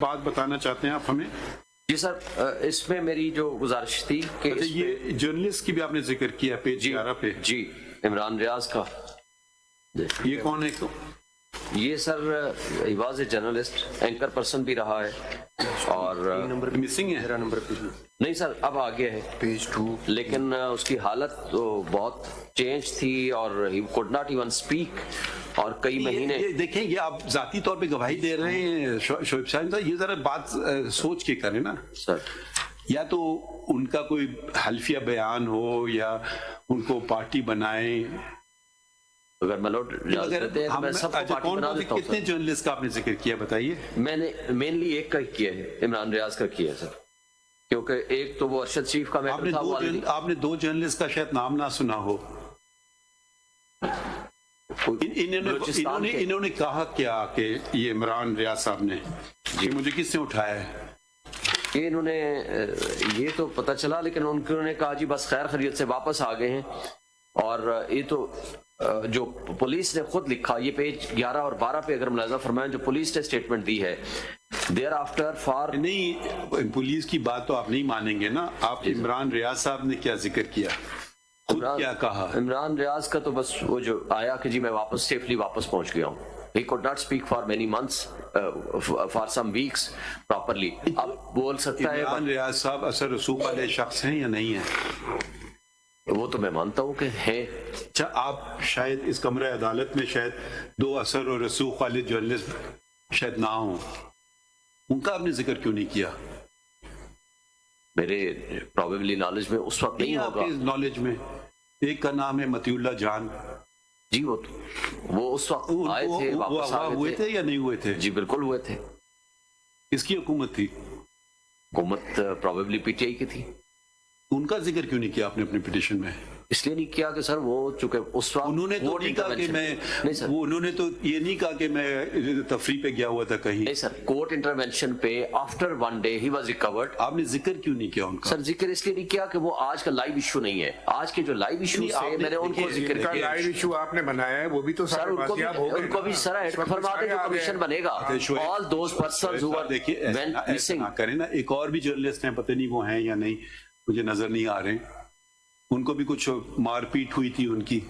बात बताना चाहते हैं आप हमें? जी सर, इसमें मेरी जो गुजारिश थी कि ये जर्नलिस्ट की भी आपने जिक्र किया पेज 11 पे। जी, इमरान रियाज का। ये कौन है? ये sir he was a journalist, anchor person भी रहा है और नंबर मिसिंग है। मेरा नंबर नहीं सर, अब आ गया है पेज 2, लेकिन उसकी हालत तो बहुत चेंज थी और he could not even speak और कई महीने। ये देखें, ये आप जाती तौर पे गवाही दे रहे हैं शोएब साहब, ये जरा बात सोच के करें ना सर। या तो उनका कोई हल्फिया बयान हो या उनको पार्टी बनाए। अगर मलोट मैं सबको पार्टी बना देता हूं। कितने जर्नलिस्ट का आपने जिक्र किया बताइए? मैंने मेनली एक का ही किया है, इमरान रियाज का किया है सर, क्योंकि एक तो वो अरशद शरीफ का मैटर था। आपने दो जर्नलिस्ट का शायद नाम ना सुना हो। इन्होंने कहा क्या कि ये इमरान रियाज साहब ने जी मुझे किसने उठाया है? ये इन्होंने ये तो पता चला, लेकिन उन्होंने कहा जी बस खैर खैरियत से वापस आ गए हैं। और ये तो जो पुलिस ने खुद लिखा, ये पेज 11 और 12 पे अगर मुलाजा फरमाएं, जो पुलिस ने स्टेटमेंट दी है देयर आफ्टर फॉर। नहीं, पुलिस की बात तो आप नहीं मानेंगे ना। आप इमरान रियाज साहब ने क्या जिक्र किया, खुद क्या कहा? इमरान रियाज का तो बस वो जो आया कि जी मैं वापस सेफली वापस पहुंच गया हूँ। He could not speak for many months, for some weeks properly. अब बोल सकता है। इमरान रियाज साहब असर रसूख वाले शख्स हैं या नहीं है? वो तो मैं मानता हूँ कि है। अच्छा, आप शायद इस कमरे अदालत में शायद दो असर और रसूख वाले जर्नलिस्ट शायद ना हो, उनका आपने जिक्र क्यों नहीं किया? मेरे प्रोबेबली नॉलेज में उस वक्त नहीं होगा। नॉलेज में एक का नाम है मतीउल्लाह जान जी, वो उस वक्त आए थे, वापस आ हुए थे या नहीं हुए थे? जी बिल्कुल हुए थे। किसकी हुकूमत थी? हुकूमत प्रोबेबली पीटीआई की थी। उनका जिक्र क्यों नहीं किया आपने अपने पिटीशन में? इसलिए नहीं किया कि सर वो चूंकि उस वक्त उन्होंने तो नहीं कहा कि मैं नहीं सर, वो उन्होंने तो ये नहीं कहा कि मैं तफरीह पे गया हुआ था कहीं। नहीं सर, कोर्ट इंटरवेंशन पे after one day he was recovered. आपने जिक्र क्यों नहीं किया उनका? सर जिक्र इसलिए नहीं किया कि वो आज का लाइव इशू नहीं है। आज के जो लाइव इशू है मैंने उनको जिक्र किया। लाइव इशू आपने बनाया है, वो भी तो सर उनको भी सर फरमा दे जो कमीशन बनेगा। All those persons who were went missing करें ना। एक और भी जर्नलिस्ट हैं, पता नहीं वो हैं या नहीं, मुझे नजर नहीं आ रहे। उनको भी कुछ मारपीट हुई थी उनकी।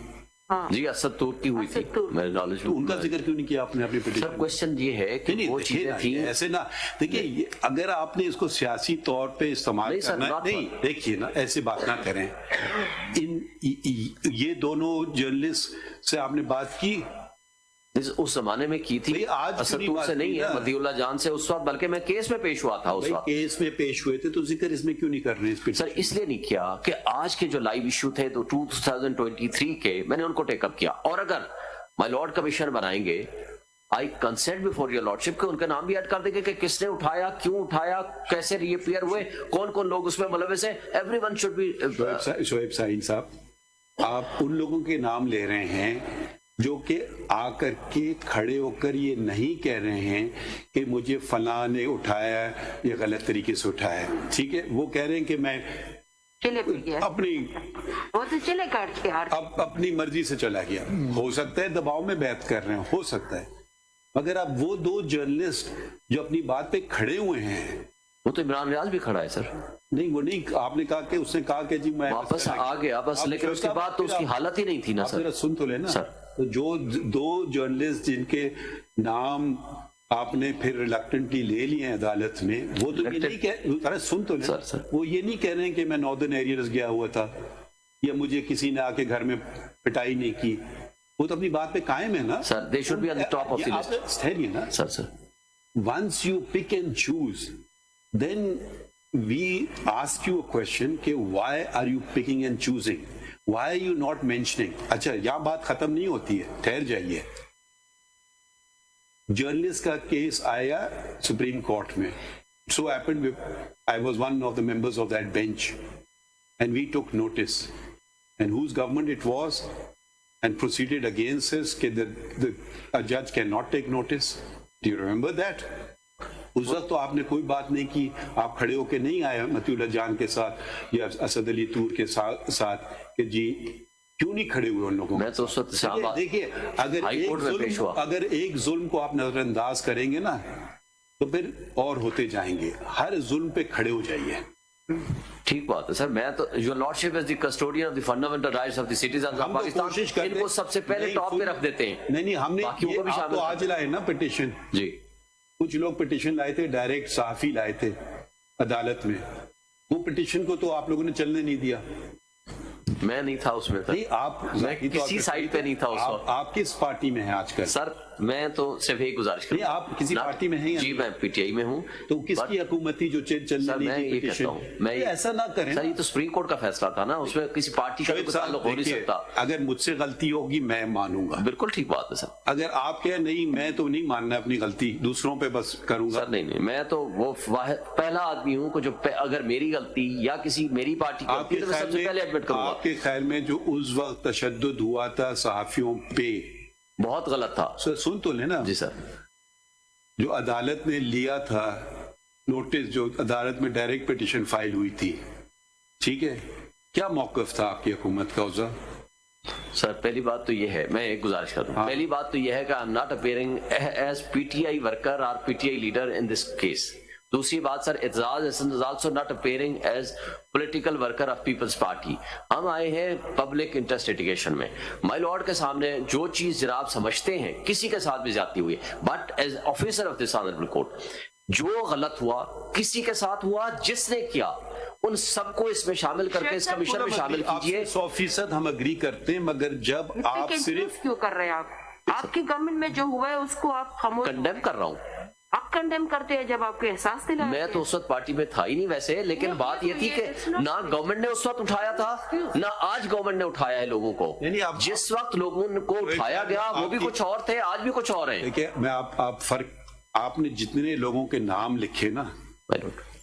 हाँ। जी असद तूर की हुई थी मेरे नॉलेज में। उनका जिक्र क्यों नहीं किया आपने अपनी पिटीशन? सर क्वेश्चन ये है कि वो चीजें थी ऐसे ना। देखिए, अगर आपने इसको सियासी तौर पे इस्तेमाल करना नहीं, देखिए ना, ऐसे बात ना करें। ये दोनों जर्नलिस्ट से आपने बात की? उस जमाने में की थी, असद तूर से नहीं है, मतीउल्लाह जान से उस वक्त, बल्कि मैं केस में पेश हुआ था उस वक्त। केस में पेश हुए थे तो जिक्र इसमें क्यों नहीं कर रहे हैं? सर इसलिए नहीं किया कि आज के जो लाइव इशू थे तो 2023 के मैंने उनको टेकअप किया। और अगर माय लॉर्ड कमिश्नर बनाएंगे, आई कंसेंट बिफोर योर लॉर्डशिप के उनका नाम भी ऐड कर देंगे कि किसने उठाया, क्यों उठाया, कैसे रीअपीयर हुए, कौन कौन लोग उसमें मुलविस है। Everyone should be. Shoaib Sahin साहब, आप उन लोगों के नाम ले रहे हैं जो कि आकर के खड़े होकर ये नहीं कह रहे हैं कि मुझे फलां ने उठाया या गलत तरीके से उठाया। ठीक है, वो कह रहे हैं कि मैं अपनी वो तो चले काट के अब अपनी मर्जी से चला गया। हो सकता है दबाव में बात कर रहे हैं, हो सकता है। मगर अब वो दो जर्नलिस्ट जो अपनी बात पे खड़े हुए हैं, वो तो इमरान रियाज भी खड़ा है सर। नहीं, वो नहीं, आपने कहा कि उसने कहा कि जी मैं वापस आ गया बस, लेकिन उसके बाद तो उसकी हालत ही नहीं थी ना सर। सुन तो लेना सर। तो जो दो जर्नलिस्ट जिनके नाम आपने फिर रिलक्टेंटली ले लिए हैं अदालत में, वो तो ये नहीं कह, अरे सुन तो लेना सर, वो ये नहीं कह रहे हैं कि मैं नॉर्दर्न एरियाज गया हुआ था या मुझे किसी ने आके घर में पिटाई नहीं की। वो तो अपनी बात पे कायम है ना sir. They should be on the top of the list. ठहरिए ना sir. Once you pick and choose, then we ask you a question कि why are you picking and choosing? Why are you not mentioning? अच्छा, यहाँ बात खत्म नहीं होती है, ठहर जाइए। जर्नलिस्ट का केस आया सुप्रीम कोर्ट में। So happened I was one of the members of that bench and we took notice and whose government it was and proceeded against us कि a judge cannot take notice. Do you remember that? उस वक्त तो आपने कोई बात नहीं की, आप खड़े होके नहीं आए मतीउल्लाह जान के साथ या असद अली तूर के साथ कि जी क्यों नहीं खड़े हुए उन लोगों? मैं तो उस वक्त देखिए, अगर एक जुल्म को आप नजरअंदाज करेंगे ना तो फिर और होते जाएंगे। हर जुल्म पे खड़े हो जाइए। ठीक बात है सर। मैं तो your lordship is the custodian of the fundamental rights of the citizens of हम तो पाकिस्तान, कोशिश करते इनको सबसे पहले नहीं, टॉप पे रख देते हैं। नहीं हमने बाकियों को भी आप शामिल तो आज करते लाए ना पिटिशन, जी। कुछ लोग पिटिशन लाए थे, डायरेक्ट सहाफी लाए थे अदालत में, वो पिटिशन को तो आप लोगों ने चलने नहीं दिया। मैं नहीं था उसमें सर। नहीं आप मैं किसी साइड पे नहीं था उस वक्त। आप किस पार्टी में हैं आजकल? सर मैं तो सिर्फ एक गुजारिश नहीं आप किसी पार्टी में हैं या जी नहीं? मैं पीटीआई में हूँ। तो किसकी हुकूमत थी जो चलने सर नहीं मैं दी ये कहता पिटिशन? हूँ, मैं ऐसा ना करें सर, ये तो सुप्रीम कोर्ट का फैसला था ना, उसमें किसी पार्टी का शोएब कोई साहब, ताल्लुक हो नहीं देखिए, सकता। अगर मुझसे गलती होगी मैं मानूंगा, बिल्कुल ठीक बात है सर। अगर आप कहें नहीं मैं तो नहीं मानना अपनी गलती, दूसरों पे बस करूंगा। सर नहीं मैं तो वो पहला आदमी हूँ को जो अगर मेरी गलती या किसी मेरी पार्टी की गलती आपके है तो मैं सबसे पहले एडमिट करूंगा। आपके ख्याल में जो उस वक्त तशद्दुद हुआ था सहाफियों पे, बहुत गलत था। सर सुन तो लेना, जी सर। जो अदालत ने लिया था नोटिस, जो अदालत में डायरेक्ट पिटिशन फाइल हुई थी, ठीक है, क्या मौकफ था आपकी हुकूमत का उस वक्त? सर पहली बात तो ये है, मैं एक गुजारिश कर दूं। पहली बात तो ये है कि I am not appearing as PTI worker और PTI leader in this case. दूसरी बात sir, Aitzaz Ahsan is also not appearing as political worker of People's Party. हम आए हैं पब्लिक इंटरेस्ट लिटिगेशन में। माय लॉर्ड के सामने जो चीज जनाब समझते हैं किसी के साथ भी ज्यादती हुई है, but as officer of this honourable court जो गलत हुआ किसी के साथ हुआ, जिसने किया उन सबको इसमें शामिल करके इस कमीशन में शामिल कीजिए। 100% हम अग्री करते हैं, मगर जब आप सिर्फ क्यों कर रहे हैं आप? आपकी गवर्नमेंट में जो हुआ है उसको आप खामोश, कंडेम कर रहा हूँ। आप कंडेम करते हैं जब आपको एहसास दिलाया। मैं तो उस वक्त पार्टी में था ही नहीं वैसे, लेकिन बात ये थी कि ना गवर्नमेंट ने उस वक्त उठाया था ना आज गवर्नमेंट ने उठाया है लोगों को। जिस वक्त लोगों को उठाया गया वो भी कुछ और थे, आज भी कुछ और है। देखिए मैं आप फर्क, आपने जितने लोगों के नाम लिखे ना,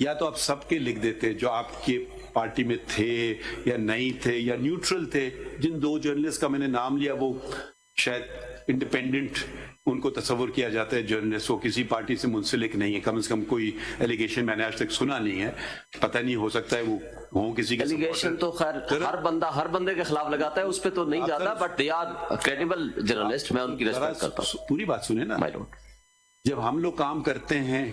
या तो आप सबके लिख देते जो आपके पार्टी में थे या नहीं थे या न्यूट्रल थे। जिन दो जर्नलिस्ट का मैंने नाम लिया वो शायद इंडिपेंडेंट उनको तस्वुर किया जाता है, जर्नलिस्ट वो किसी पार्टी से मुंसलिक नहीं है, कम से कम कोई एलिगेशन मैंने आज तक सुना नहीं है, पता नहीं हो सकता है वो हो किसी एलिगेशन तो खैर हर बंदे के खिलाफ लगाता है, उस पर तो नहीं जाता, but they are credible journalist, मैं उनकी रिस्पेक्ट करता हूं। पूरी बात सुने ना, जब हम लोग काम करते हैं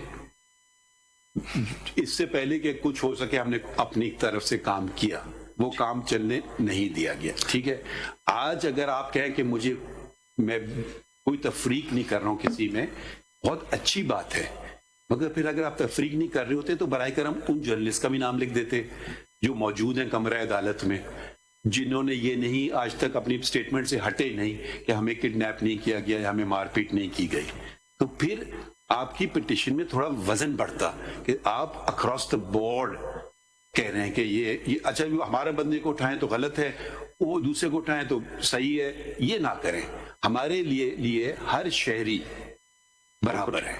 इससे पहले कि कुछ हो सके हमने अपनी तरफ से काम किया, वो काम चलने नहीं दिया गया, ठीक है। आज अगर आप कहें कि मुझे, मैं कोई तफरीक नहीं कर रहा हूं किसी में, बहुत अच्छी बात है, मगर फिर अगर आप तफरीक नहीं कर रहे होते तो बराए करम उन जर्नलिस्ट का भी नाम लिख देते जो मौजूद हैं कमरा अदालत में, जिन्होंने ये नहीं आज तक अपनी स्टेटमेंट से हटे नहीं कि हमें किडनैप नहीं किया गया या हमें मारपीट नहीं की गई। तो फिर आपकी पिटिशन में थोड़ा वजन बढ़ता कि आप अक्रॉस द बोर्ड कह रहे हैं कि ये अच्छा हमारे बंदे को उठाएं तो गलत है, वो दूसरे को उठाएं तो सही है, ये ना करें। हमारे लिए हर शहरी बराबर है।